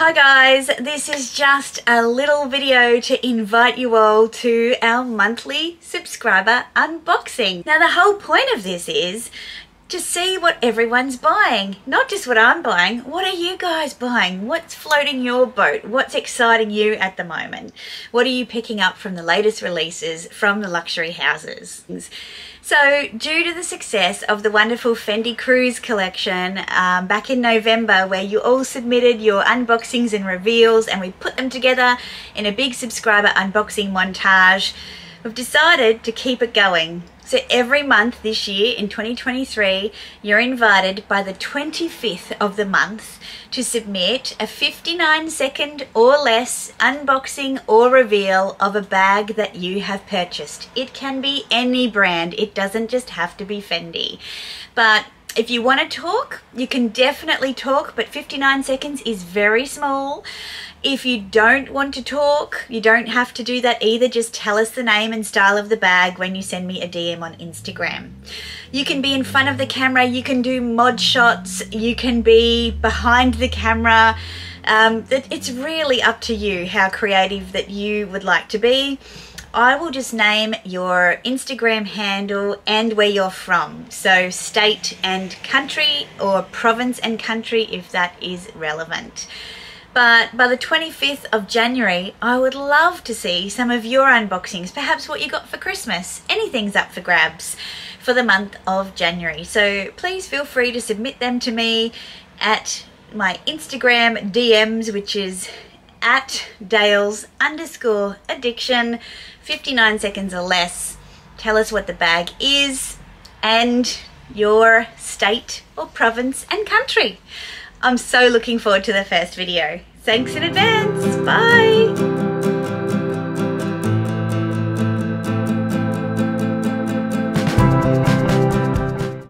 Hi guys, this is just a little video to invite you all to our monthly subscriber unboxing. Now the whole point of this is to see what everyone's buying, not just what I'm buying. What are you guys buying? What's floating your boat? What's exciting you at the moment? What are you picking up from the latest releases from the luxury houses? So due to the success of the wonderful Fendi Cruise collection back in November, where you all submitted your unboxings and reveals and we put them together in a big subscriber unboxing montage, we've decided to keep it going. So every month this year in 2023, you're invited by the 25th of the month to submit a 59-second or less unboxing or reveal of a bag that you have purchased. It can be any brand. It doesn't just have to be Fendi. But if you want to talk, you can definitely talk, but 59 seconds is very small. If you don't want to talk, you don't have to do that either. Just tell us the name and style of the bag when you send me a DM on Instagram. You can be in front of the camera, you can do mod shots, you can be behind the camera. It's really up to you how creative that you would like to be. I will just name your Instagram handle and where you're from. So state and country, or province and country if that is relevant. But by the 25th of January, I would love to see some of your unboxings, perhaps what you got for Christmas. Anything's up for grabs for the month of January. So please feel free to submit them to me at my Instagram DMs, which is at Dayles_addiction, 59 seconds or less. Tell us what the bag is and your state or province and country. I'm so looking forward to the first video. Thanks in advance. Bye.